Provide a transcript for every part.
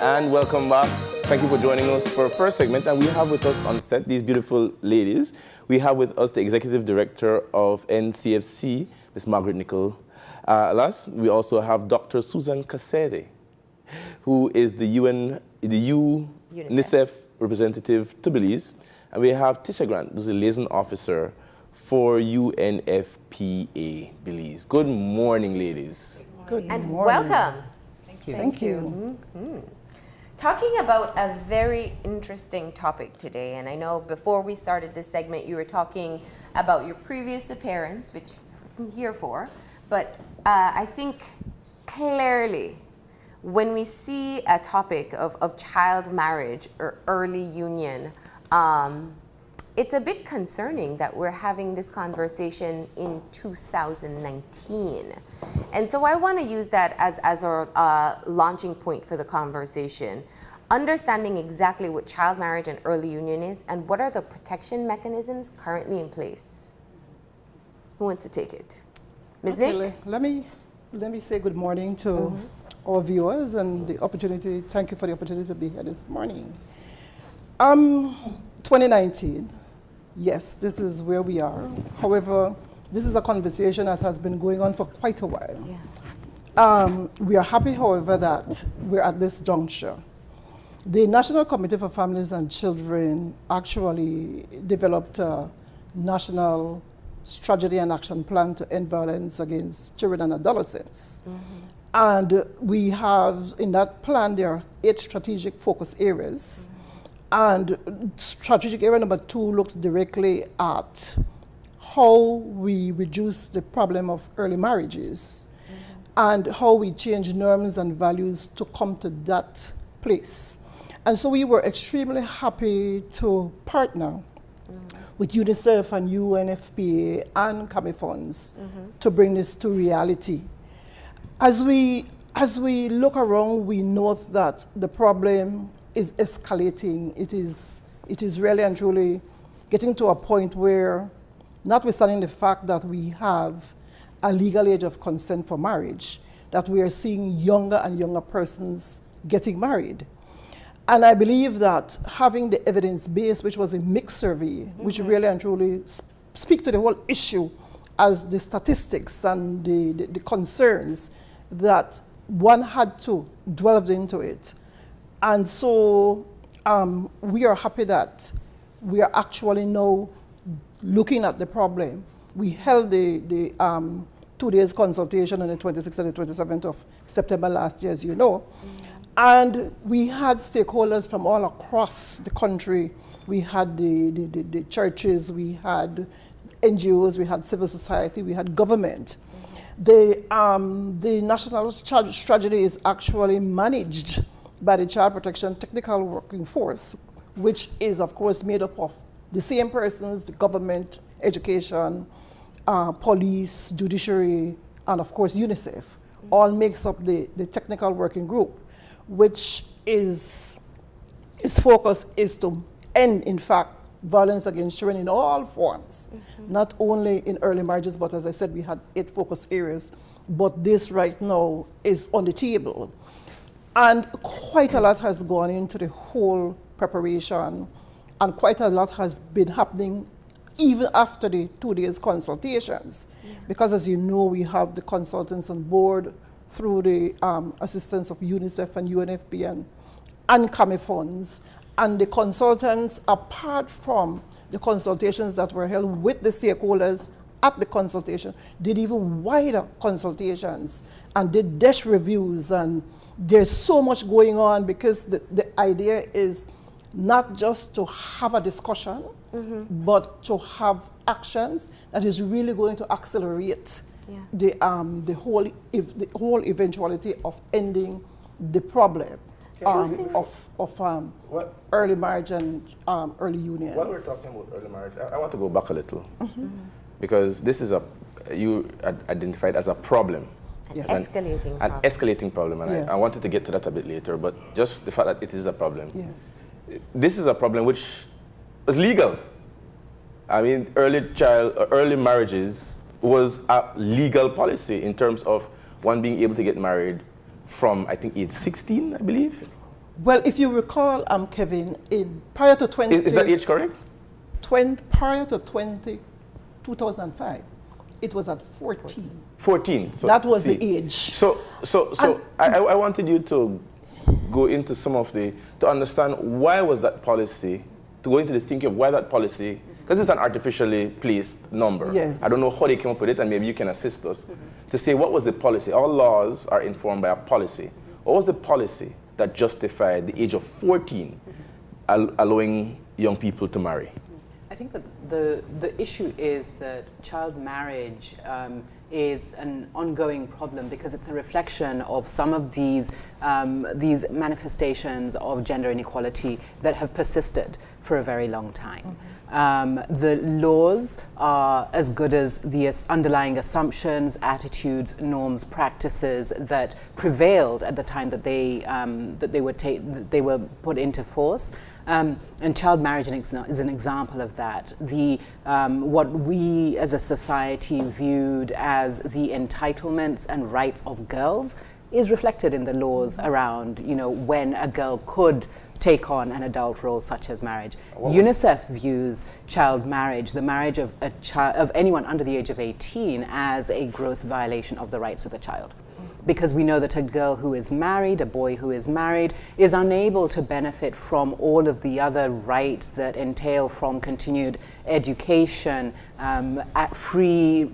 And welcome back. Thank you for joining us for our first segment. And we have with us on set these beautiful ladies. We have with us the Executive Director of NCFC, Ms. Margaret Nicol. Last, we also have Dr. Susan Kasede, who is the UNICEF representative to Belize. And we have Tisha Grant, who's the liaison officer for UNFPA Belize. Good morning, ladies. Good morning. And welcome. Thank you. Thank you. Mm-hmm. Talking about a very interesting topic today, and I know before we started this segment you were talking about your previous appearance, which I wasn't here for, but I think clearly when we see a topic of child marriage or early union, it's a bit concerning that we're having this conversation in 2019. And so I want to use that as our launching point for the conversation, understanding exactly what child marriage and early union is and what are the protection mechanisms currently in place. Who wants to take it? Ms. Nick? Let me say good morning to our viewers and the opportunity. Thank you for the opportunity to be here this morning. 2019. Yes, this is where we are. However, this is a conversation that has been going on for quite a while. Yeah. We are happy, however, that we're at this juncture. The National Committee for Families and Children actually developed a national strategy and action plan to end violence against children and adolescents. And we have, in that plan, there are 8 strategic focus areas. And strategic area number 2 looks directly at how we reduce the problem of early marriages and how we change norms and values to come to that place. And so we were extremely happy to partner with UNICEF and UNFPA and CAMI funds to bring this to reality. As we look around, we note that the problem is escalating. It is really and truly getting to a point where, notwithstanding the fact that we have a legal age of consent for marriage, that we are seeing younger and younger persons getting married. And I believe that having the evidence base, which was a mixed survey, which really and truly speak to the whole issue as the statistics and the concerns, that one had to delve into it. And so we are happy that we are actually now looking at the problem. We held the 2 days consultation on the 26th and the 27th of September last year, as you know. And we had stakeholders from all across the country. We had the churches, we had NGOs, we had civil society, we had government. The national strategy is actually managed by the Child Protection Technical Working Force, which is, of course, made up of the same persons, the government, education, police, judiciary, and, of course, UNICEF, all makes up the technical working group, which its focus is to end, in fact, violence against children in all forms, not only in early marriages, but as I said, we had 8 focus areas, but this right now is on the table. And quite a lot has gone into the whole preparation, and quite a lot has been happening even after the 2 days consultations. Because as you know, we have the consultants on board through the assistance of UNICEF and UNFPA and CAMI funds. And the consultants, apart from the consultations that were held with the stakeholders at the consultation, did even wider consultations and did desk reviews, and there's so much going on because the idea is not just to have a discussion, but to have actions that is really going to accelerate the whole eventuality of ending the problem of early marriage and early unions. While we're talking about early marriage, I want to go back a little because this is you identified as a problem. Yes. An escalating problem, and I wanted to get to that a bit later, but just the fact that it is a problem. Yes. This is a problem which is legal. I mean, early marriages was a legal policy in terms of one being able to get married from, I think, age 16, I believe. Well, if you recall, Kevin, prior to 20... Is that age correct? Prior to 2005, it was at 14. 14. So that was the age. So I wanted you to go into some of to understand why was that policy, to go into the thinking of why that policy, because it's an artificially placed number. Yes. I don't know how they came up with it, and maybe you can assist us to say what was the policy. All laws are informed by a policy. What was the policy that justified the age of 14 allowing young people to marry? I think that the issue is that child marriage is an ongoing problem because it's a reflection of some of these manifestations of gender inequality that have persisted for a very long time. The laws are as good as the underlying assumptions, attitudes, norms, practices that prevailed at the time that they were put into force. And child marriage is an example of that. What we as a society viewed as the entitlements and rights of girls is reflected in the laws around, when a girl could take on an adult role such as marriage. UNICEF views child marriage, the marriage of anyone under the age of 18, as a gross violation of the rights of the child. Because we know that a girl who is married, a boy who is married, is unable to benefit from all of the other rights that entail from continued education, free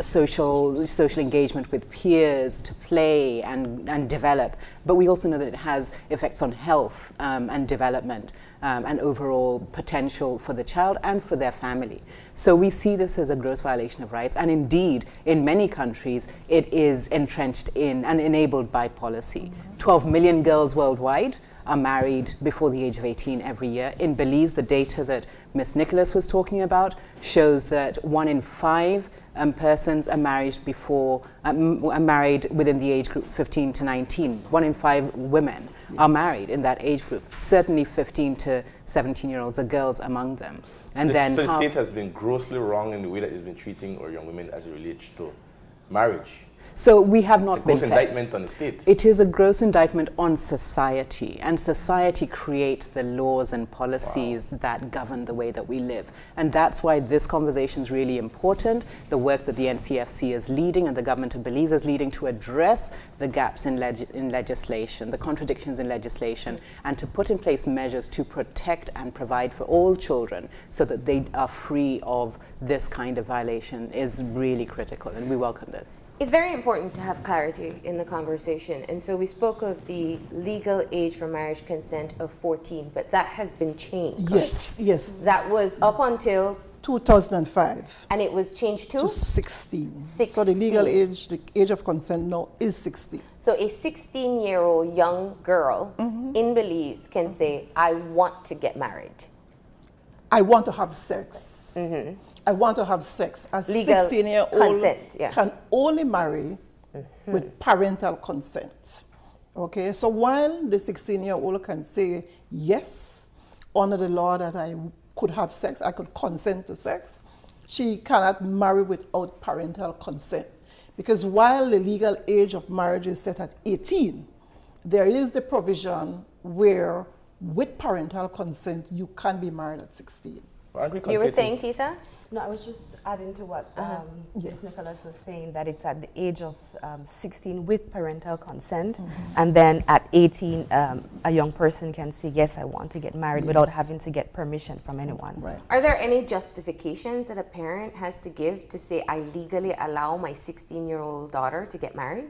social engagement with peers, to play and develop. But we also know that it has effects on health and development. And overall potential for the child and for their family. So we see this as a gross violation of rights, and indeed, in many countries, it is entrenched in and enabled by policy. 12 million girls worldwide are married before the age of 18 every year. In Belize, the data that Ms. Nicholas was talking about shows that 1 in 5 persons are married within the age group 15 to 19. 1 in 5 women are married in that age group. Certainly 15 to 17-year-olds are girls among them. And then the state has been grossly wrong in the way that it's been treating our young women as it relates to marriage. So we have not been fair. It's a gross indictment on the state. It is a gross indictment on society, and society creates the laws and policies that govern the way that we live. And that's why this conversation is really important. The work that the NCFC is leading and the government of Belize is leading to address the gaps in legislation, the contradictions in legislation, and to put in place measures to protect and provide for all children so that they are free of this kind of violation is really critical, and we welcome this. It's very important to have clarity in the conversation. And so we spoke of the legal age for marriage consent of 14, but that has been changed. Yes, yes. That was up until 2005. And it was changed to 16. 16. So the legal age, the age of consent now is 16. So a 16-year-old young girl in Belize can say, I want to get married. I want to have sex. I want to have sex. A 16-year-old can only marry with parental consent. Okay, so while the 16-year-old can say, yes, under the law that I could have sex, I could consent to sex, she cannot marry without parental consent. Because while the legal age of marriage is set at 18, there is the provision where with parental consent, you can be married at 16. You were saying, Tisa? No, I was just adding to what Ms. Nicholas was saying, that it's at the age of 16 with parental consent, and then at 18, a young person can say, yes, I want to get married without having to get permission from anyone. Right. Are there any justifications that a parent has to give to say, I legally allow my 16-year-old daughter to get married?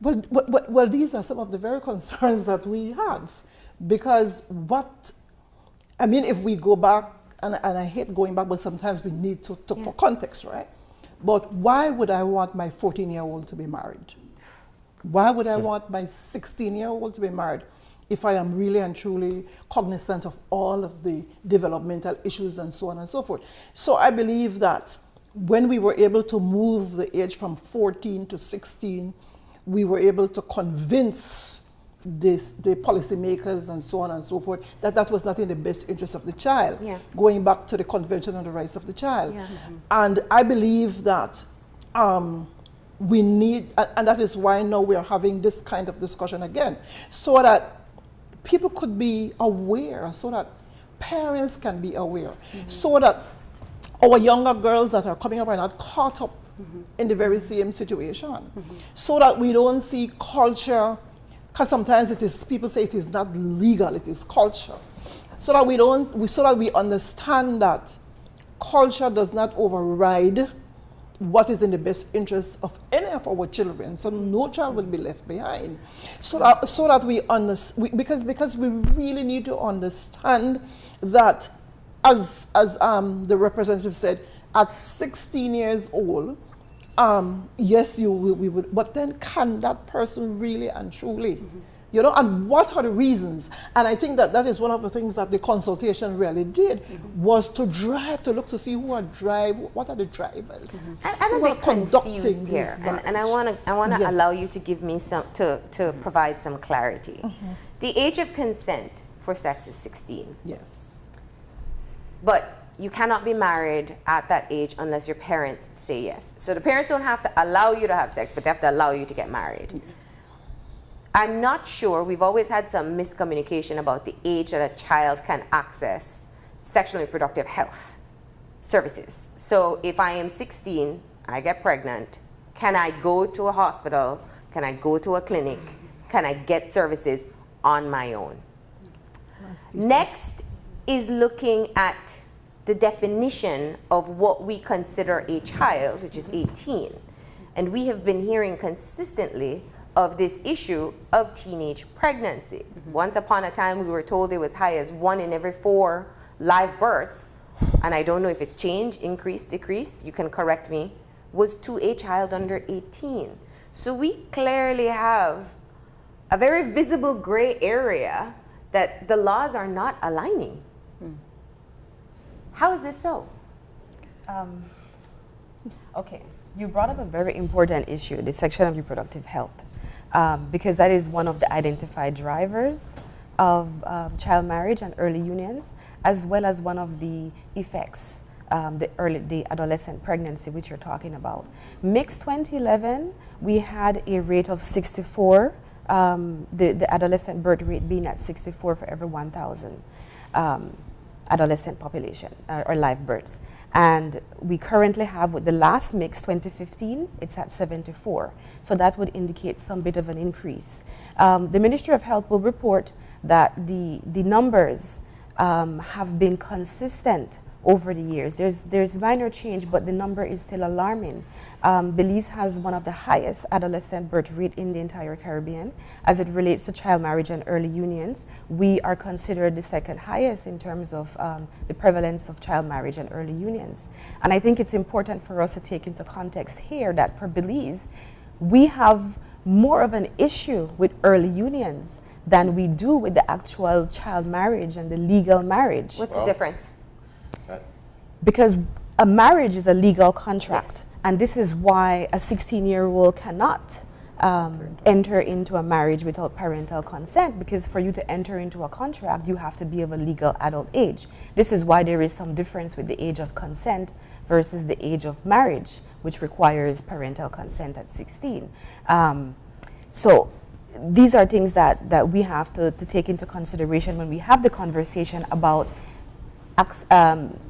Well, these are some of the very concerns that we have. Because if we go back, and I hate going back, but sometimes we need to for context, right? But why would I want my 14-year-old to be married? Why would I want my 16-year-old to be married if I am really and truly cognizant of all of the developmental issues and so on and so forth? So I believe that when we were able to move the age from 14 to 16, we were able to convince the policymakers and so on and so forth, that was not in the best interest of the child, going back to the Convention on the Rights of the Child. And I believe that we need, and that is why now we are having this kind of discussion again, so that people could be aware, so that parents can be aware, so that our younger girls that are coming up are not caught up in the very same situation, so that we don't see culture, because sometimes it is, people say it is not legal, it is culture, so that we understand that culture does not override what is in the best interest of any of our children, so no child will be left behind. So that we understand, because we really need to understand that, as the representative said, at 16 years old, yes, we would, but then can that person really and truly, you know, and what are the reasons? And I think that is one of the things that the consultation really did, was to look to see what are the drivers. I'm a bit confused here, and I want to Yes. allow you to give me some, to provide some clarity. The age of consent for sex is 16. Yes. But you cannot be married at that age unless your parents say yes. So the parents don't have to allow you to have sex, but they have to allow you to get married. Yes. I'm not sure, we've always had some miscommunication about the age that a child can access sexual and reproductive health services. So if I am 16, I get pregnant, can I go to a hospital? Can I go to a clinic? Can I get services on my own? Next is looking at the definition of what we consider a child, which is 18. And we have been hearing consistently of this issue of teenage pregnancy. Once upon a time, we were told it was high as 1 in every 4 live births, and I don't know if it's changed, increased, decreased, you can correct me, was to a child under 18. So we clearly have a very visible gray area that the laws are not aligning. How is this so? Okay, you brought up a very important issue, the sexual and reproductive health, because that is one of the identified drivers of child marriage and early unions, as well as one of the effects, the adolescent pregnancy, which you're talking about. Mixed 2011, we had a rate of 64, the adolescent birth rate being at 64 for every 1,000 adolescent population or live births. And we currently have, with the last mix, 2015, it's at 74. So that would indicate some bit of an increase. The Ministry of Health will report that the numbers have been consistent over the years. There's minor change, but the number is still alarming. Belize has one of the highest adolescent birth rate in the entire Caribbean. As it relates to child marriage and early unions, we are considered the second highest in terms of the prevalence of child marriage and early unions. And I think it's important for us to take into context here that for Belize, we have more of an issue with early unions than we do with the actual child marriage and the legal marriage. What's the difference? Because a marriage is a legal contract. Yes. And this is why a 16-year-old cannot enter into a marriage without parental consent, because for you to enter into a contract, you have to be of a legal adult age. This is why there is some difference with the age of consent versus the age of marriage, which requires parental consent at 16. So these are things that we have to take into consideration when we have the conversation about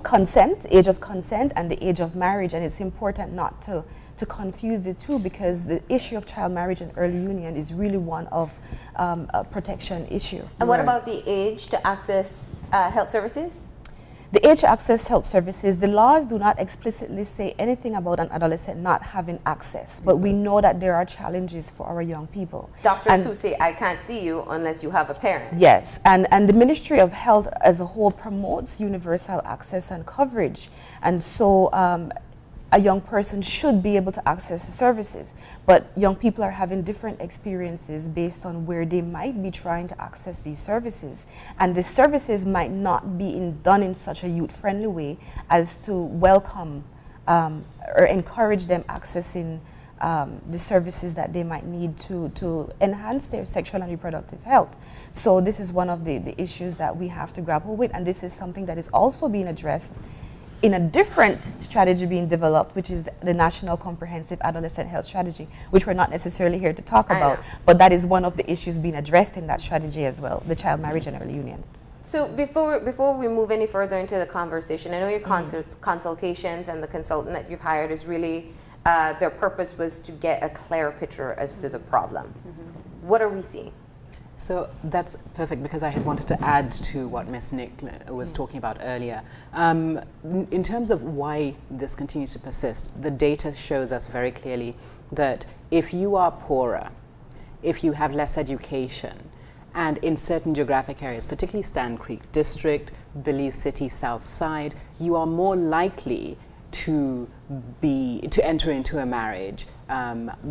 consent, age of consent, and the age of marriage. And it's important not to confuse the two, because the issue of child marriage and early union is really one of a protection issue. And what about the age to access health services? The age to access health services, the laws do not explicitly say anything about an adolescent not having access, but we know that there are challenges for our young people. Doctors who say, I can't see you unless you have a parent. Yes, and the Ministry of Health as a whole promotes universal access and coverage. And so a young person should be able to access the services. But young people are having different experiences based on where they might be trying to access these services. And the services might not be done in such a youth-friendly way as to welcome or encourage them accessing the services that they might need to enhance their sexual and reproductive health. So this is one of the issues that we have to grapple with, and this is something that is also being addressed in a different strategy being developed, which is the National Comprehensive Adolescent Health Strategy, which we're not necessarily here to talk about, but that is one of the issues being addressed in that strategy as well, the child marriage and early unions. So before we move any further into the conversation, I know your consultations and the consultant that you've hired is really, their purpose was to get a clear picture as to the problem. What are we seeing? So that's perfect, because I had wanted to add to what Ms. Nick was talking about earlier. In terms of why this continues to persist, the data shows us very clearly that if you are poorer, if you have less education, and in certain geographic areas, particularly Stand Creek District, Belize City South Side, you are more likely to enter into a marriage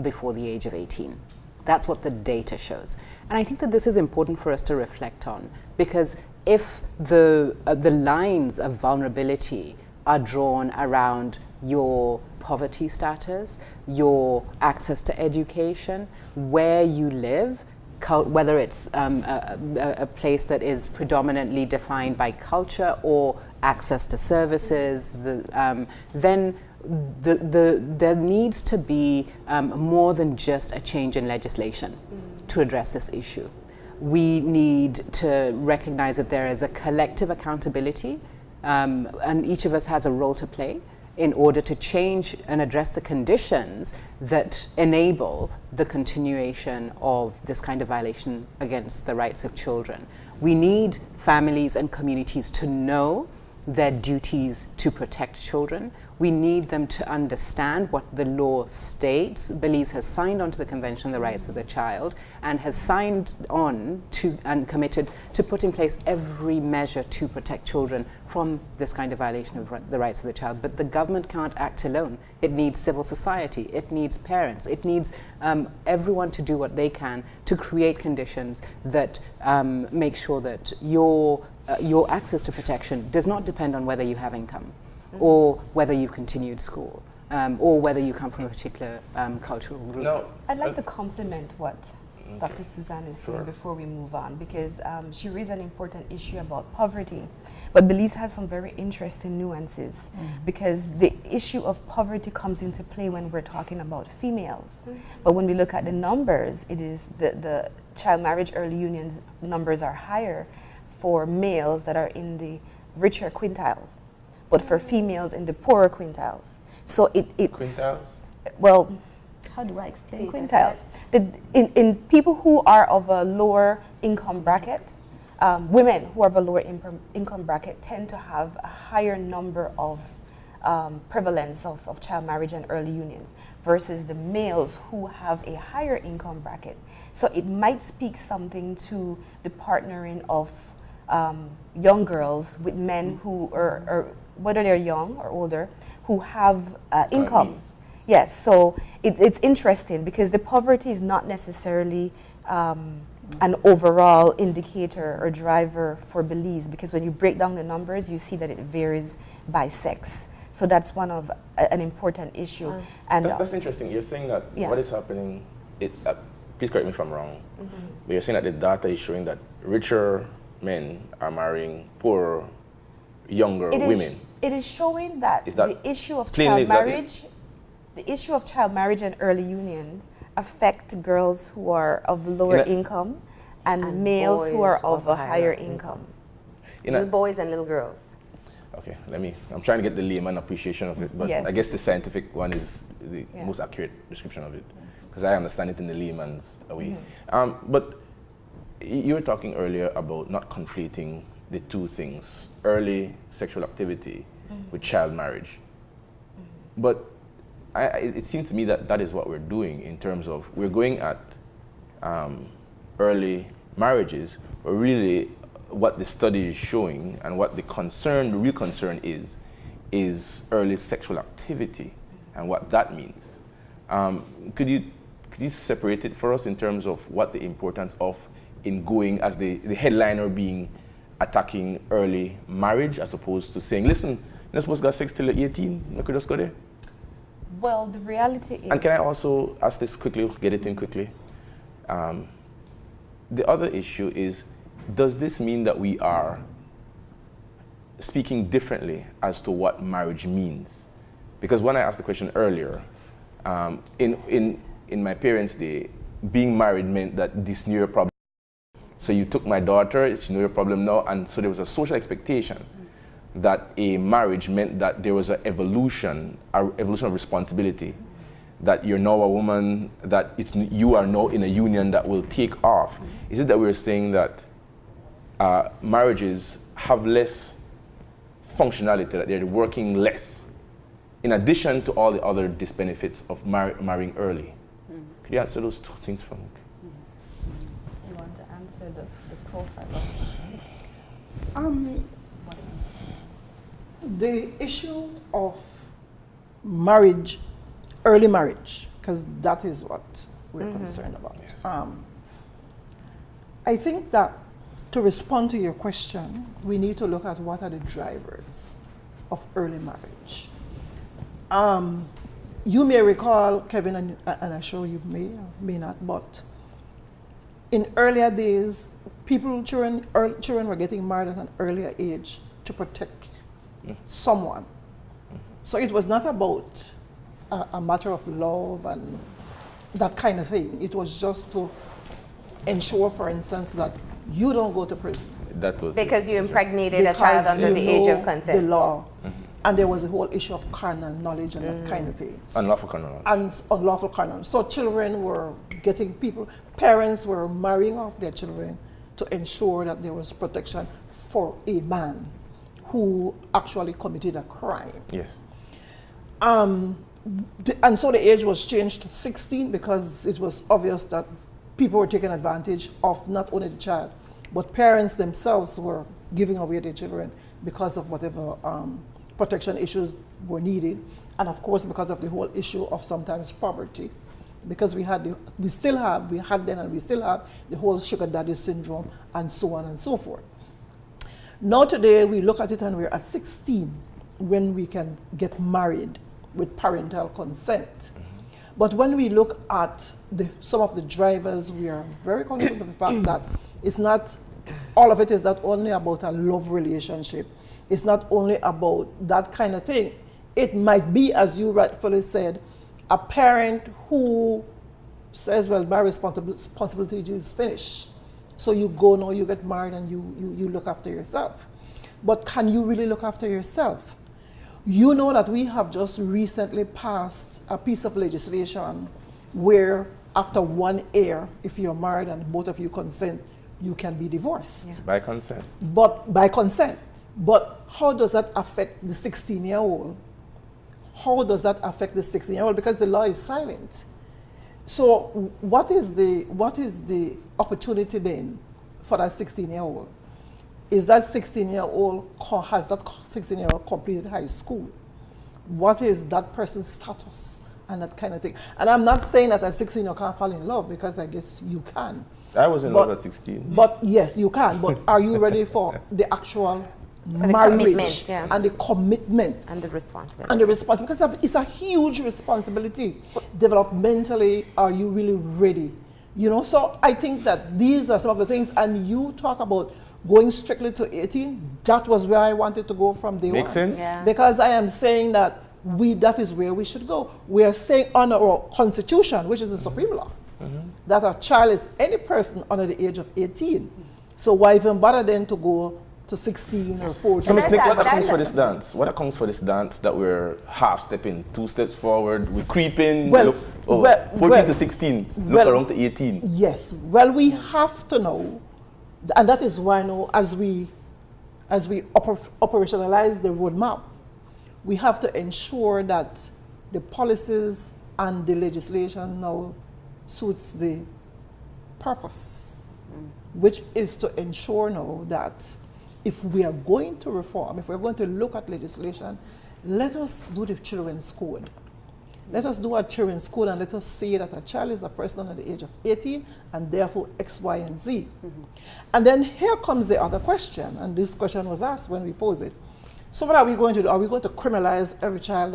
before the age of 18. That's what the data shows. And I think that this is important for us to reflect on, because if the lines of vulnerability are drawn around your poverty status, your access to education, where you live, whether it's a place that is predominantly defined by culture or access to services, then there needs to be more than just a change in legislation to address this issue. We need to recognize that there is a collective accountability, and each of us has a role to play in order to change and address the conditions that enable the continuation of this kind of violation against the rights of children. We need families and communities to know their duties to protect children. We need them to understand what the law states. Belize has signed on to the Convention on the Rights of the Child and has signed on to and committed to put in place every measure to protect children from this kind of violation of the rights of the child. But the government can't act alone. It needs civil society, it needs parents, it needs everyone to do what they can to create conditions that make sure that your access to protection does not depend on whether you have income, or whether you've continued school, or whether you come from a particular cultural group. No, I'd like to complement what Dr. Suzanne is saying before we move on, because she raised an important issue about poverty. But Belize has some very interesting nuances, because the issue of poverty comes into play when we're talking about females. But when we look at the numbers, it is the child marriage early unions numbers are higher for males that are in the richer quintiles, but for females in the poorer quintiles. So it's quintiles? Well, how do I explain quintiles? In people who are of a lower income bracket, women who are of a lower income bracket tend to have a higher number of prevalence of child marriage and early unions versus the males who have a higher income bracket. So it might speak something to the partnering of young girls with men who are, whether they're young or older, who have income. Yes, so it's interesting, because the poverty is not necessarily an overall indicator or driver for Belize, because when you break down the numbers, you see that it varies by sex. So that's one of an important issue. And that's interesting. You're saying that what is happening, please correct me if I'm wrong, but you're saying that the data is showing that richer men are marrying poorer, younger women. It is showing that the issue of child marriage and early unions affect girls who are of lower income and males who are of a higher income. Little boys and little girls. Okay, I'm trying to get the layman appreciation of it, but I guess the scientific one is the most accurate description of it, because I understand it in the layman's way. But you were talking earlier about not conflating the two things, early sexual activity with child marriage. But it seems to me that that is what we're doing, in terms of we're going at early marriages, but really what the study is showing and what the real concern is early sexual activity and what that means. Could you separate it for us in terms of what the importance of in going as the headliner being attacking early marriage, as opposed to saying, listen, you're not supposed to have sex till you're 18, you could just go there? Well, the reality is... And can I also ask this quickly, get it in quickly? The other issue is, does this mean that we are speaking differently as to what marriage means. Because when I asked the question earlier, in my parents' day, being married meant that this knew your problem. So you took my daughter, it's your problem now, and so there was a social expectation that a marriage meant that there was an evolution of responsibility, that you're now a woman, that you are now in a union that will take off. Is it that we're saying that marriages have less functionality, that they're working less, in addition to all the other disbenefits of marrying early? Could you answer those two things for me? Do you want to answer the profile of the issue of marriage, early marriage, because that is what we're concerned about. Yes. I think that to respond to your question, we need to look at what are the drivers of early marriage. You may recall, Kevin, and I'm sure you may or may not, but in earlier days, children were getting married at an earlier age to protect someone. So it was not about a matter of love and that kind of thing. It was just to ensure, for instance, that you don't go to prison. That was because you impregnated a child under the age of consent. The law. And there was a whole issue of carnal knowledge and that kind of thing. Unlawful carnal knowledge. And unlawful carnal. So children were getting parents were marrying off their children to ensure that there was protection for a man who actually committed a crime. Yes. And so the age was changed to 16 because it was obvious that people were taking advantage of not only the child, but parents themselves were giving away their children because of whatever protection issues were needed. And of course, because of the whole issue of sometimes poverty, because we had then and we still have the whole sugar daddy syndrome and so on and so forth. Now today we look at it and we're at 16 when we can get married with parental consent. But when we look at some of the drivers, we are very confident of the fact that it's not, all of it is not only about a love relationship. It's not only about that kind of thing. It might be, as you rightfully said, a parent who says, well, my responsibility is finished. So you go now, you get married and you look after yourself. But can you really look after yourself? You know that we have just recently passed a piece of legislation where after 1 year, if you're married and both of you consent, you can be divorced. Yeah. By consent. But by consent. But how does that affect the 16-year-old? How does that affect the 16-year-old? Because the law is silent. So what is the opportunity then for that 16-year-old? Is that 16-year-old, has that 16-year-old completed high school? What is that person's status and that kind of thing? And I'm not saying that at 16 you can't fall in love, because I guess you can. I was in love at 16. But yes, you can. But are you ready for the actual marriage and the commitment and the responsibility? And the responsibility, because it's a huge responsibility. Developmentally, are you really ready? You know, so I think that these are some of the things. And you talk about going strictly to 18. That was where I wanted to go from day one. Makes sense. Yeah. Because I am saying that that is where we should go. We are saying under our constitution, which is the supreme law, that a child is any person under the age of 18. So why even bother then to go to 16 or 14? So, Ms. Nick, what accounts for this dance? What accounts for this dance that we're half stepping, 2 steps forward, we're creeping, 14 to 16, look around to 18? Yes. Well, we have to know, and that is why now, as we operationalize the roadmap, we have to ensure that the policies and the legislation now suits the purpose, which is to ensure now that if we are going to reform, if we're going to look at legislation, let us do the children's code. Let us do our children's code and let us say that a child is a person under the age of 18 and therefore X, Y, and Z. And then here comes the other question, and this question was asked when we posed it. So what are we going to do? Are we going to criminalize every child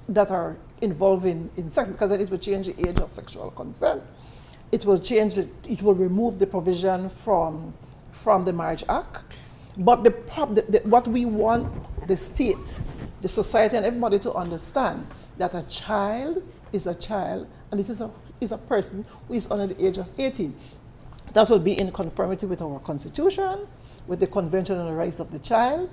that are involved in sex? Because then it will change the age of sexual consent. It will change it will remove the provision from the Marriage Act. But what we want the state, the society, and everybody to understand that a child is a child, and it is a person who is under the age of 18. That will be in conformity with our Constitution, with the Convention on the Rights of the Child,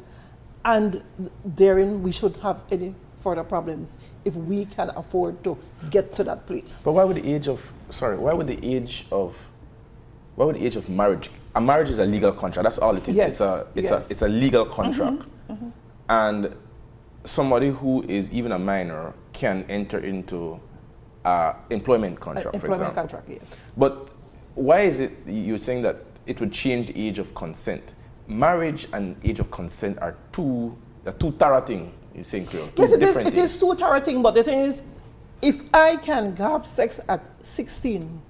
and therein we should have any further problems if we can afford to get to that place. But why would the age of marriage? A marriage is a legal contract. That's all it is. Yes, it's a legal contract. And somebody who is even a minor can enter into employment contract, for example. Employment contract, yes. But why is it you're saying that it would change the age of consent? Marriage and age of consent are two thorough things, you're saying, Creole. Yes, it is two thorough things, but the thing is, if I can have sex at 16,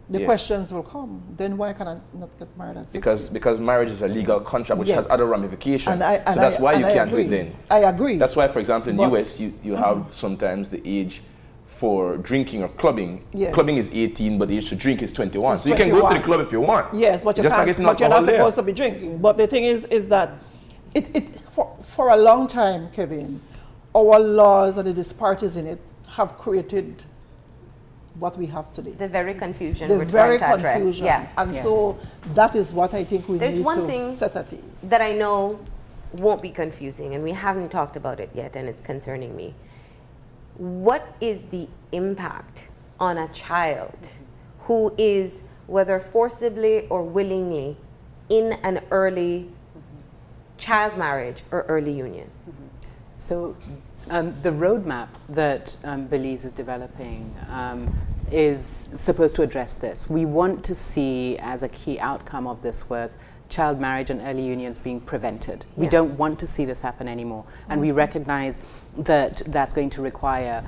the questions will come. Then why can I not get married at 16? Because marriage is a legal contract which has other ramifications. So that's why you can't do it then. I agree. That's why, for example, in the US, you have sometimes the age for drinking or clubbing. Yes. Clubbing is 18, but the age to drink is 21. It's so you can go to the club if you want. Yes, but you're not supposed to be drinking. But the thing is that for a long time, Kevin, our laws and the disparities in it have created what we have today. The very confusion the we're very trying to confusion. address. Yeah. And so that is what I think we There's need one to thing set at ease. that I know won't be confusing, and we haven't talked about it yet, and it's concerning me. What is the impact on a child who is, whether forcibly or willingly, in an early child marriage or early union? So the roadmap that Belize is developing is supposed to address this. We want to see, as a key outcome of this work, child marriage and early unions being prevented. We don't want to see this happen anymore. And we recognize that that's going to require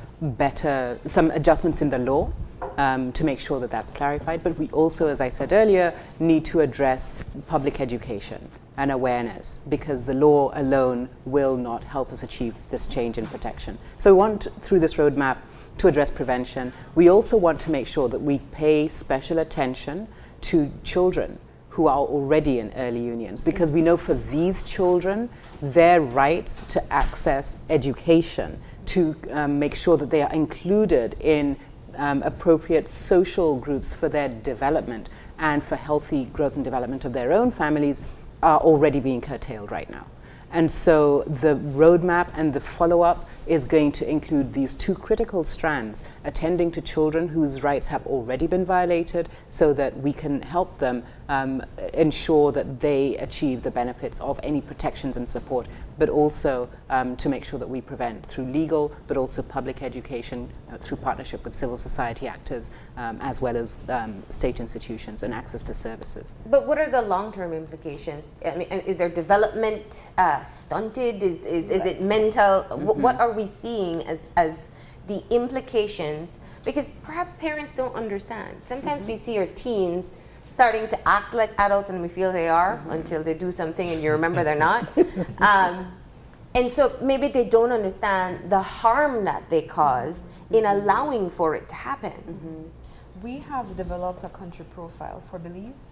some adjustments in the law to make sure that that's clarified. But we also, as I said earlier, need to address public education and awareness, because the law alone will not help us achieve this change in protection. So we want, through this roadmap, to address prevention. We also want to make sure that we pay special attention to children who are already in early unions, because we know for these children, their rights to access education, to make sure that they are included in appropriate social groups for their development and for healthy growth and development of their own families, are already being curtailed right now. And so the roadmap and the follow-up is going to include these two critical strands: attending to children whose rights have already been violated, so that we can help them ensure that they achieve the benefits of any protections and support, but also to make sure that we prevent through legal, but also public education, through partnership with civil society actors, as well as state institutions, and access to services. But what are the long-term implications? I mean, is there development stunted? Is it mental? What are we seeing as the implications? Because perhaps parents don't understand. Sometimes we see our teens starting to act like adults, and we feel they are until they do something and you remember they're not. And so maybe they don't understand the harm that they cause in allowing for it to happen. We have developed a country profile for Belize,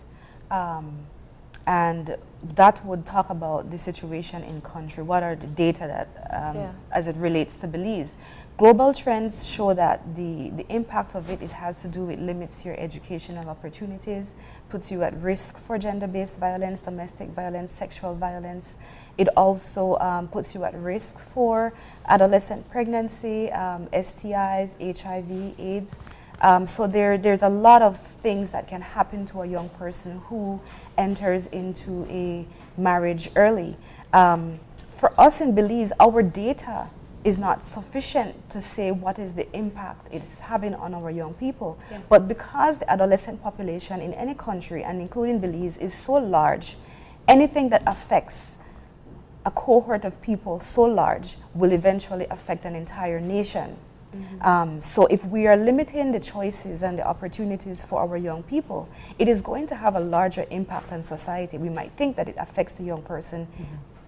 and that would talk about the situation in country. What are the data that, as it relates to Belize? Global trends show that the impact of it has to do with limits your educational opportunities, puts you at risk for gender-based violence, domestic violence, sexual violence. It also puts you at risk for adolescent pregnancy, STIs, HIV, AIDS. So there's a lot of things that can happen to a young person who enters into a marriage early. For us in Belize, our data is not sufficient to say what is the impact it is having on our young people. But because the adolescent population in any country, and including Belize, is so large, anything that affects a cohort of people so large will eventually affect an entire nation. So if we are limiting the choices and the opportunities for our young people, it is going to have a larger impact on society. We might think that it affects the young person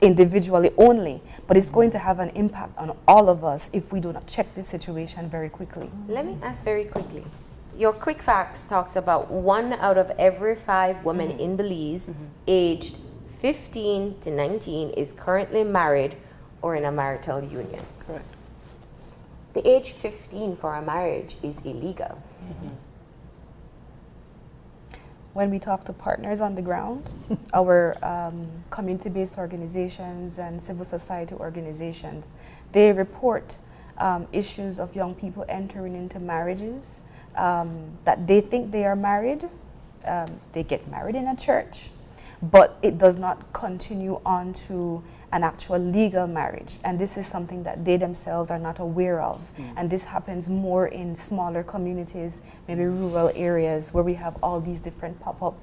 individually only, but it's going to have an impact on all of us if we do not check this situation very quickly. Let me ask very quickly. Your quick facts talks about 1 out of every 5 women in Belize aged 15 to 19 is currently married or in a marital union. Correct. The age 15 for a marriage is illegal. When we talk to partners on the ground, our community-based organizations and civil society organizations, they report issues of young people entering into marriages that they think they are married. They get married in a church, but it does not continue on to an actual legal marriage. And this is something that they themselves are not aware of. And this happens more in smaller communities, maybe rural areas where we have all these different pop-up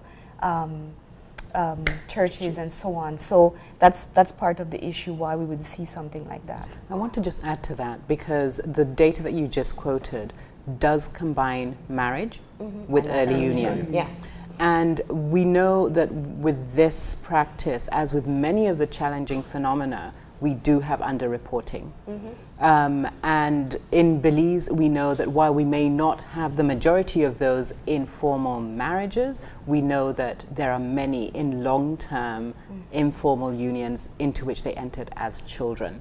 churches and so on. So that's part of the issue why we would see something like that. I want to just add to that, because the data that you just quoted does combine marriage with early union. Yeah. And we know that with this practice, as with many of the challenging phenomena, we do have underreporting. And in Belize, we know that while we may not have the majority of those informal marriages, we know that there are many in long-term informal unions into which they entered as children,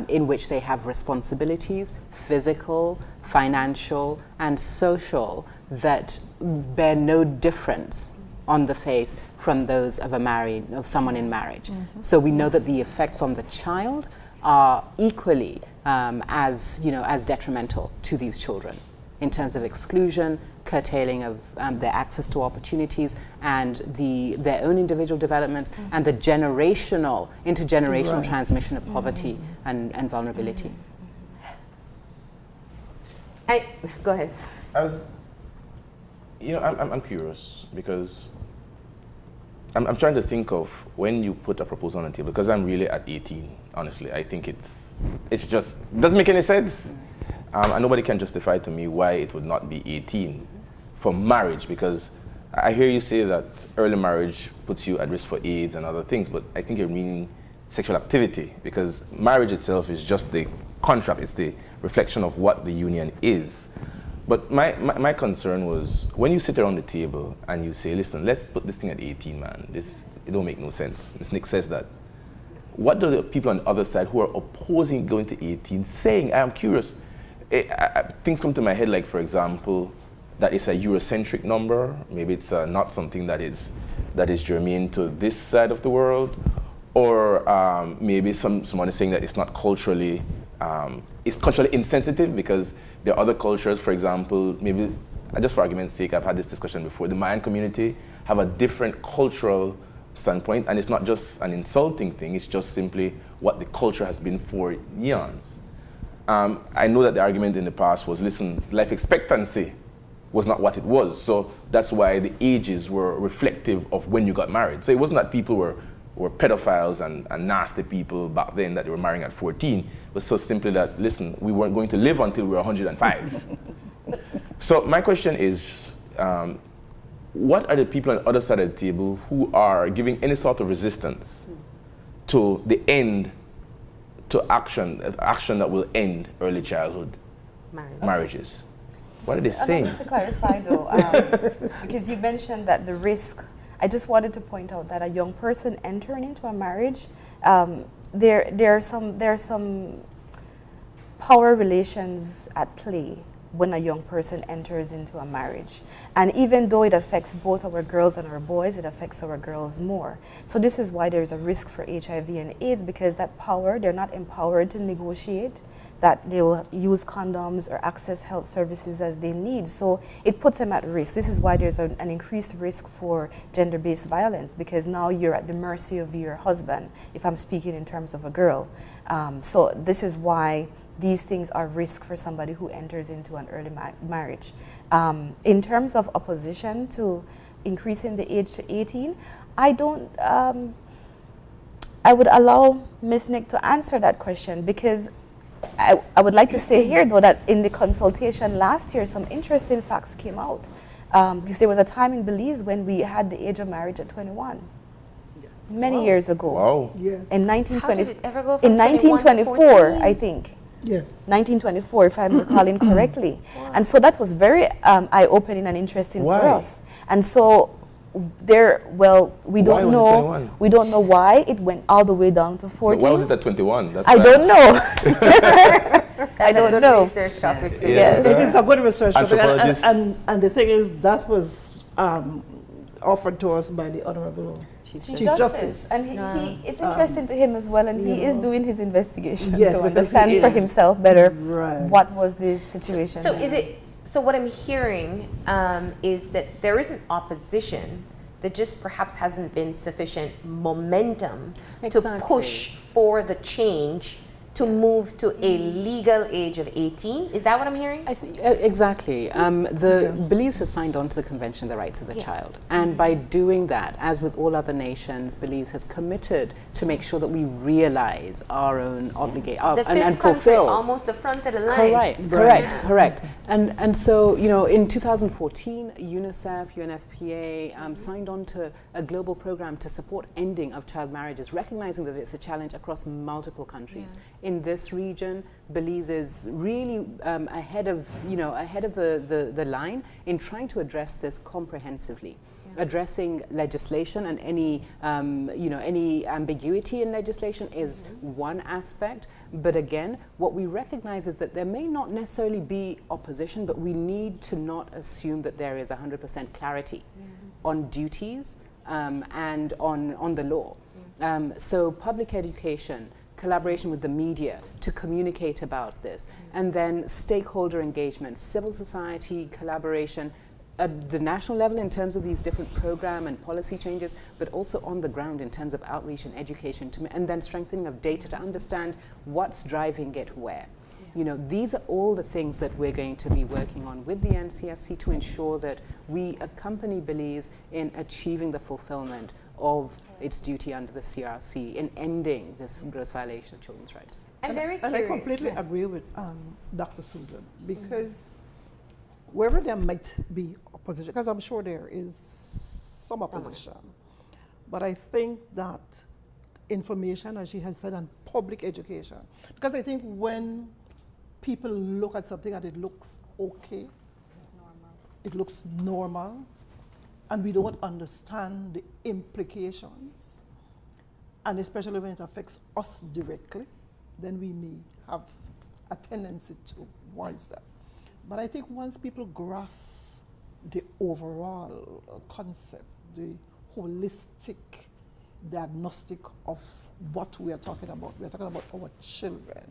in which they have responsibilities, physical, financial, and social, that bear no difference on the face from those of someone in marriage. So we know that the effects on the child are equally as detrimental to these children in terms of exclusion, curtailing of their access to opportunities, and their own individual developments, and the intergenerational transmission of poverty and vulnerability. Go ahead. I'm curious, because I'm trying to think of when you put a proposal on the table, because I'm really at 18, honestly. I think it's just, doesn't make any sense. And nobody can justify to me why it would not be 18 for marriage, because I hear you say that early marriage puts you at risk for AIDS and other things, but I think you're meaning sexual activity, because marriage itself is just the contract, it's the reflection of what the union is. But my concern was, when you sit around the table and you say, listen, let's put this thing at 18, man, it don't make no sense. Ms. Nick says that. What do the people on the other side who are opposing going to 18 saying? I'm curious. Things come to my head, like, for example, that it's a Eurocentric number. Maybe it's not something that is germane to this side of the world. Or maybe someone is saying that it's not culturally, it's culturally insensitive, because there are other cultures, for example, maybe, just for argument's sake, I've had this discussion before, the Mayan community have a different cultural standpoint, and it's not just an insulting thing, it's just simply what the culture has been for eons. I know that the argument in the past was, listen, life expectancy was not what it was, so that's why the ages were reflective of when you got married. So it wasn't that people were pedophiles and nasty people back then, that they were marrying at 14. It was so simply that, listen, we weren't going to live until we were 105. So my question is, what are the people on the other side of the table who are giving any sort of resistance to the end, to action that will end early childhood marriages? What are they saying? To clarify though, because you mentioned that the risk, I just wanted to point out that a young person entering into a marriage, there are some power relations at play when a young person enters into a marriage. And even though it affects both our girls and our boys, it affects our girls more. So this is why there's a risk for HIV and AIDS, because that power, they're not empowered to negotiate, that they will use condoms or access health services as they need. So it puts them at risk. This is why there's an increased risk for gender-based violence, because now you're at the mercy of your husband, if I'm speaking in terms of a girl. So this is why these things are risk for somebody who enters into an early marriage. In terms of opposition to increasing the age to 18, I would allow Ms. Nick to answer that question, because I would like to say here, though, that in the consultation last year, some interesting facts came out. Because there was a time in Belize when we had the age of marriage at 21. Yes. Many years ago. Wow. Yes. How In did 1920, it ever go from in 1924, 1924, I think. Yes. 1924, if I'm recalling correctly. Wow. And so that was very eye-opening and interesting for us. And so we don't know. We don't know why it went all the way down to 14. Why was it at 21? I don't know. I don't know. Research topic. Yes. It is a good research topic, and the thing is that was offered to us by the Honorable Chief Justice. And it's interesting to him as well, and he is doing his investigation to understand for himself better what was the situation. So so what I'm hearing is that there isn't opposition, that just perhaps hasn't been sufficient momentum to push for the change to move to a legal age of 18. Is that what I'm hearing? Exactly. Belize has signed on to the Convention on the Rights of the Child. And by doing that, as with all other nations, Belize has committed to make sure that we realize our own obligation and fulfill. Almost the front of the line. Correct. And so, you know, in 2014, UNICEF, UNFPA signed on to a global program to support ending of child marriages, recognizing that it's a challenge across multiple countries. In this region, Belize is really ahead of the line in trying to address this comprehensively, addressing legislation and any ambiguity in legislation is one aspect. But again, what we recognize is that there may not necessarily be opposition, but we need to not assume that there is 100% clarity on duties and on the law. So public education, collaboration with the media to communicate about this, and then stakeholder engagement, civil society collaboration at the national level in terms of these different program and policy changes, but also on the ground in terms of outreach and education, and then strengthening of data to understand what's driving it where. You know, these are all the things that we're going to be working on with the NCFC to ensure that we accompany Belize in achieving the fulfillment of its duty under the CRC in ending this gross violation of children's rights. I'm very curious. And I completely agree with Dr. Susan, because wherever there might be opposition, because I'm sure there is some opposition, but I think that information, as she has said, and public education, because I think when people look at something and it looks okay, it looks normal, and we don't understand the implications, and especially when it affects us directly, then we may have a tendency towards that. But I think once people grasp the overall concept, the holistic diagnostic of what we are talking about our children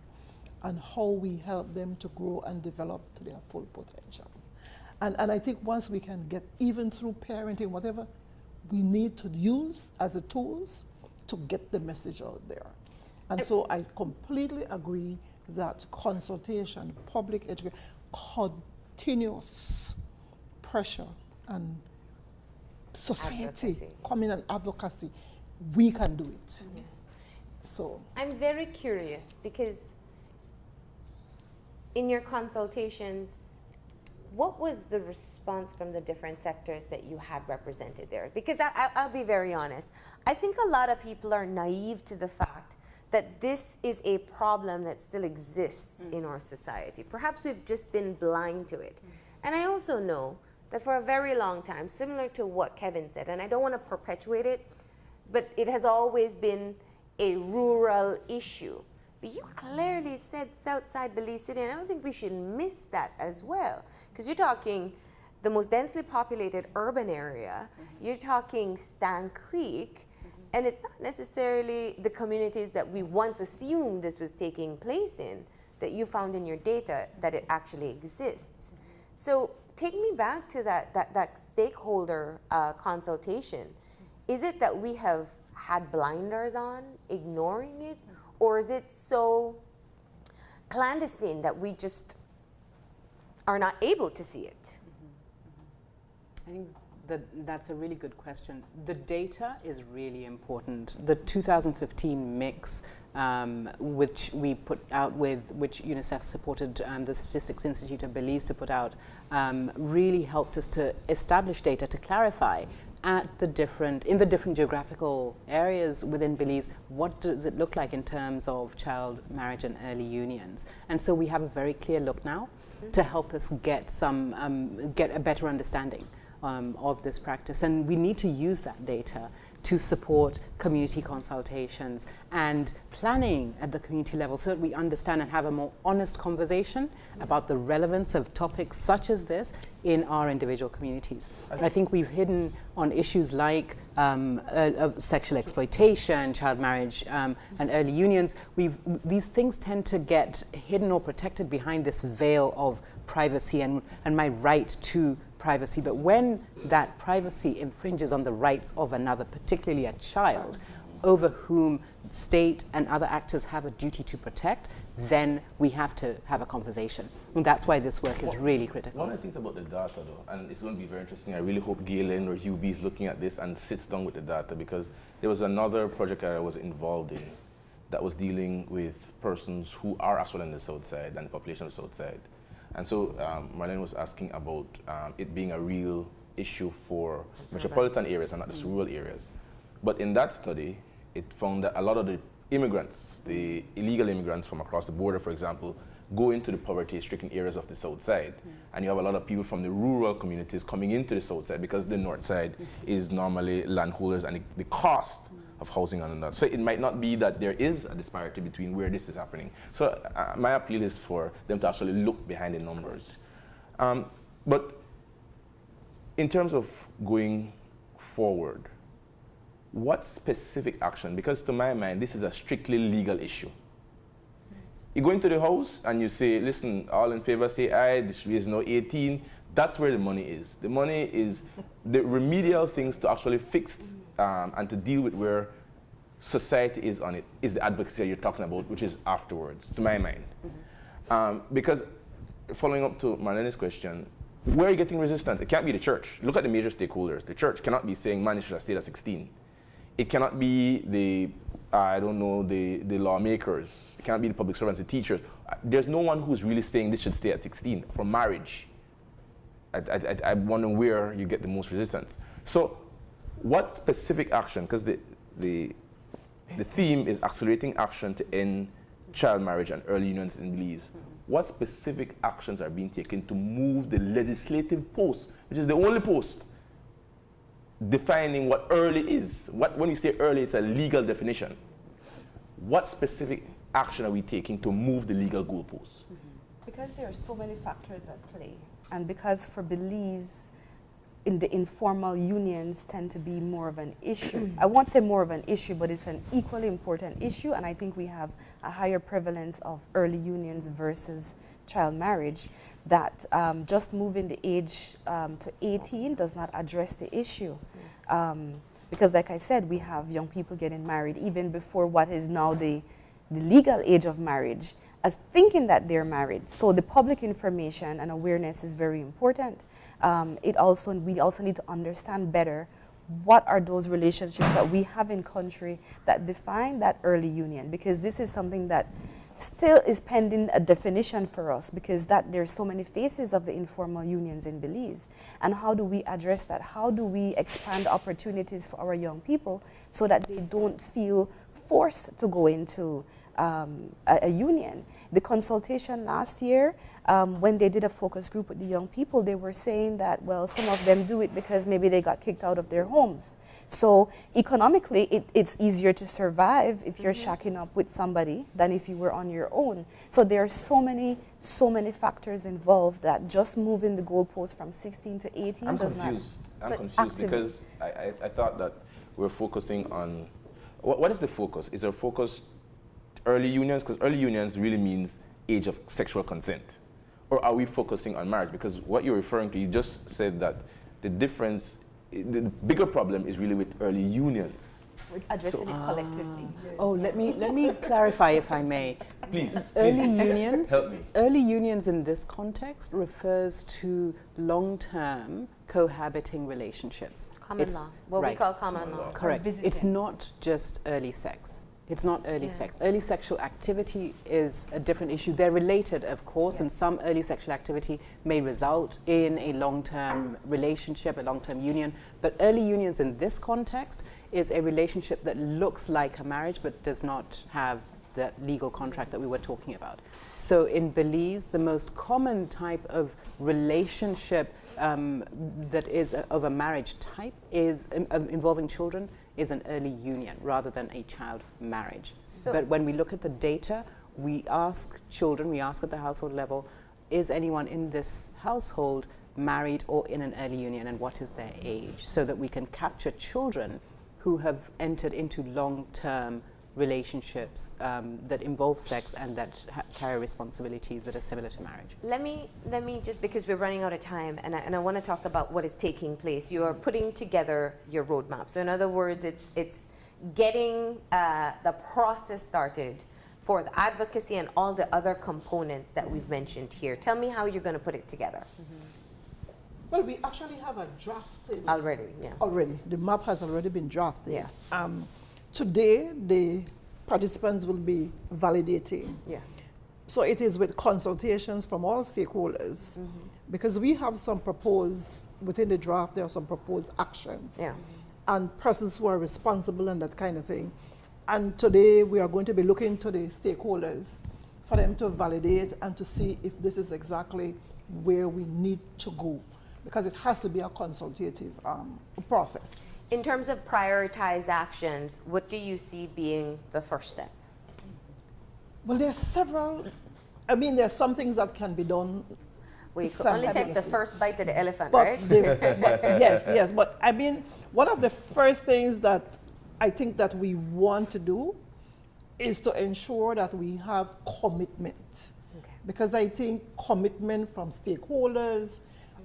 and how we help them to grow and develop to their full potentials. And I think once we can get, even through parenting, whatever we need to use as a tools to get the message out there. And so I completely agree that consultation, public education, continuous pressure and society, coming and advocacy, we can do it. So I'm very curious, because in your consultations, what was the response from the different sectors that you had represented there? Because I'll be very honest. I think a lot of people are naive to the fact that this is a problem that still exists in our society. Perhaps we've just been blind to it. And I also know that for a very long time, similar to what Kevin said, and I don't want to perpetuate it, but it has always been a rural issue. But you clearly said Southside Belize City, and I don't think we should miss that as well. Because you're talking the most densely populated urban area, you're talking Stan Creek, and it's not necessarily the communities that we once assumed this was taking place in, that you found in your data that it actually exists. So take me back to that stakeholder consultation. Is it that we have had blinders on, ignoring it, or is it so clandestine that we just are not able to see it? I think that's a really good question. The data is really important. The 2015 mix, which we put out with, which UNICEF supported the Statistics Institute of Belize to put out, really helped us to establish data to clarify in the different geographical areas within Belize, what does it look like in terms of child marriage and early unions? And so we have a very clear look now to help us get a better understanding of this practice. And we need to use that data to support community consultations and planning at the community level so that we understand and have a more honest conversation about the relevance of topics such as this in our individual communities. I think we've hidden on issues like sexual exploitation, child marriage, and early unions. These things tend to get hidden or protected behind this veil of privacy and my right to privacy. But when that privacy infringes on the rights of another, particularly a child, over whom state and other actors have a duty to protect, then we have to have a conversation. And that's why this work is really critical. One of the things about the data, though, and it's going to be very interesting, I really hope Galen or UB is looking at this and sits down with the data, because there was another project I was involved in that was dealing with persons who are actually on the South Side and the population of the South Side. And so Marlene was asking about it being a real issue for metropolitan areas and not just rural areas. But in that study, it found that a lot of the immigrants, the illegal immigrants from across the border, for example, go into the poverty-stricken areas of the South Side. And you have a lot of people from the rural communities coming into the South Side because the North Side is normally landholders and the cost of housing on the North. So it might not be that there is a disparity between where this is happening. So my appeal is for them to actually look behind the numbers. But in terms of going forward, what specific action? Because to my mind, this is a strictly legal issue. You go into the house and you say, listen, all in favor say aye, this is now 18. That's where the money is. The money is the remedial things to actually fix and to deal with where society is on it, is the advocacy you're talking about, which is afterwards, to my mind. Because following up to Marlene's question, where are you getting resistance? It can't be the church. Look at the major stakeholders. The church cannot be saying man, you should have stayed at 16. It cannot be the, I don't know, the lawmakers. It cannot be the public servants, the teachers. There's no one who's really saying this should stay at 16 for marriage. I wonder where you get the most resistance. So what specific action, because the theme is accelerating action to end child marriage and early unions in Belize. What specific actions are being taken to move the legislative post, which is the only post defining what early is? When you say early, it's a legal definition. What specific action are we taking to move the legal goalposts? Because there are so many factors at play, and because for Belize, in the informal unions tend to be more of an issue. I won't say more of an issue, but it's an equally important issue, and I think we have a higher prevalence of early unions versus child marriage, that just moving the age to 18 does not address the issue. Because like I said, we have young people getting married even before what is now the legal age of marriage, as thinking that they're married. So the public information and awareness is very important. We also need to understand better what are those relationships that we have in country that define that early union, because this is something that still is pending a definition for us, because there's so many faces of the informal unions in Belize. And how do we address that? How do we expand opportunities for our young people so that they don't feel forced to go into a union? The consultation last year, when they did a focus group with the young people, they were saying that, well, some of them do it because maybe they got kicked out of their homes. So economically, it's easier to survive if you're shacking up with somebody than if you were on your own. So there are so many factors involved that just moving the goalpost from 16 to 18 I'm does not. I'm confused because I thought that we're focusing on, what is the focus? Is there focus early unions? Because early unions really means age of sexual consent. Or are we focusing on marriage? Because what you're referring to, you just said that the difference, the bigger problem is really with early unions. We're addressing it collectively. Oh, let me clarify, if I may. Please, Early unions, help me. Early unions in this context refers to long-term cohabiting relationships. Common law, what we call common law. Correct. It's not just early sex. It's not early sex. Early sexual activity is a different issue. They're related, of course, and some early sexual activity may result in a long-term relationship, a long-term union. But early unions in this context is a relationship that looks like a marriage but does not have that legal contract that we were talking about. So in Belize, the most common type of relationship that is of a marriage type is involving children is an early union rather than a child marriage. But when we look at the data, we ask children, we ask at the household level, is anyone in this household married or in an early union, and what is their age, so that we can capture children who have entered into long-term relationships that involve sex and that carry responsibilities that are similar to marriage. Let me just, because we're running out of time, and I want to talk about what is taking place. You are putting together your roadmap. So in other words, it's getting the process started for the advocacy and all the other components that we've mentioned here. Tell me how you're going to put it together. Well, we actually have a drafted Already, yeah. Already, the map has already been drafted. Yeah. Today, the participants will be validating. Yeah. So it is with consultations from all stakeholders, because we have some proposed, within the draft, there are some proposed actions. Yeah. And persons who are responsible and that kind of thing. And today, we are going to be looking to the stakeholders for them to validate and to see if this is exactly where we need to go, because it has to be a consultative process. In terms of prioritized actions, what do you see being the first step? Well, there are several. I mean, there are some things that can be done. We could only take the first bite of the elephant, But right? yes. But I mean, one of the first things that I think that we want to do is to ensure that we have commitment. Okay. Because I think commitment from stakeholders,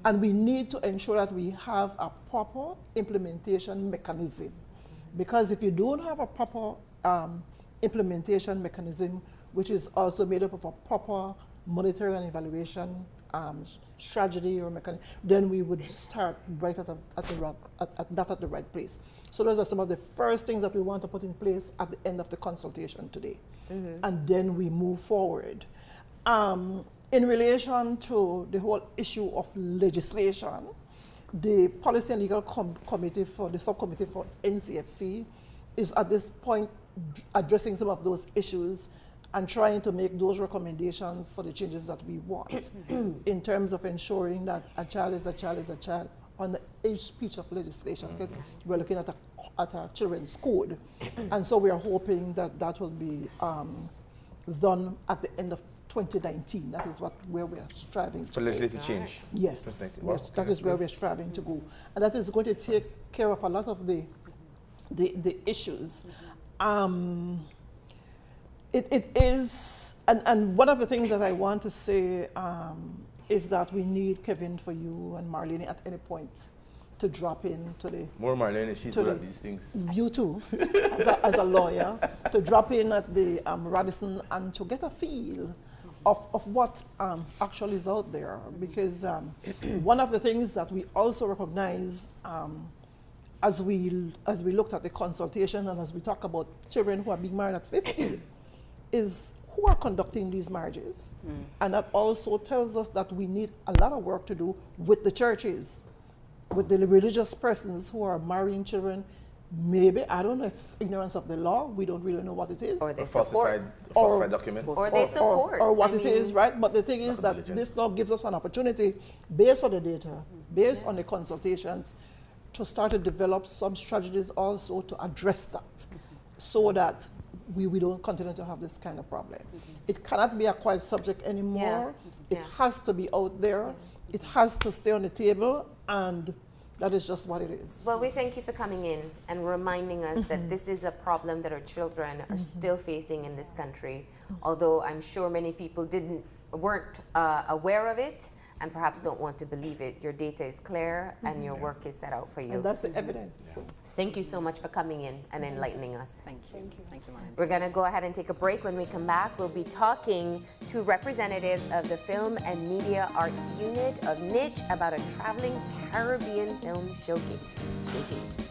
and we need to ensure that we have a proper implementation mechanism. Because if you don't have a proper implementation mechanism, which is also made up of a proper monitoring and evaluation strategy or mechanism, then we would start right at the right place. So those are some of the first things that we want to put in place at the end of the consultation today. And then we move forward. In relation to the whole issue of legislation, the Policy and Legal Committee for the subcommittee for NCFC is at this point addressing some of those issues and trying to make those recommendations for the changes that we want in terms of ensuring that a child is a child is a child on the age piece of legislation, because we're looking at a children's code. And so we are hoping that that will be done at the end of 2019. That is where we are striving to For legislative change. Yes, that is where we're striving to go. And that is going to take care of a lot of the issues. It is, and one of the things that I want to say is that we need, Kevin, for you and Marlene at any point to drop in to the... More Marlene, she's good at these things. You too, as a lawyer, to drop in at the Radisson and to get a feel of what actually is out there. Because one of the things that we also recognize as we looked at the consultation and as we talk about children who are being married at 50 is who are conducting these marriages. And that also tells us that we need a lot of work to do with the churches, with the religious persons who are marrying children. Maybe, I don't know if it's ignorance of the law, we don't really know what it is. Or they Falsified documents. Or they support. Or what it is, right? But the thing is that this law gives us an opportunity, based on the data, based on the consultations, to start to develop some strategies also to address that, so that we don't continue to have this kind of problem. It cannot be a quiet subject anymore. It has to be out there. It has to stay on the table, and that is just what it is. Well, we thank you for coming in and reminding us that this is a problem that our children are still facing in this country, although I'm sure many people weren't aware of it and perhaps don't want to believe it. Your data is clear and your work is set out for you. And that's the evidence. So. Thank you so much for coming in and enlightening us. Thank you. Thank you, Marlene. We're going to go ahead and take a break. When we come back, we'll be talking to representatives of the Film and Media Arts Unit of Niche about a traveling Caribbean film showcase. Stay tuned.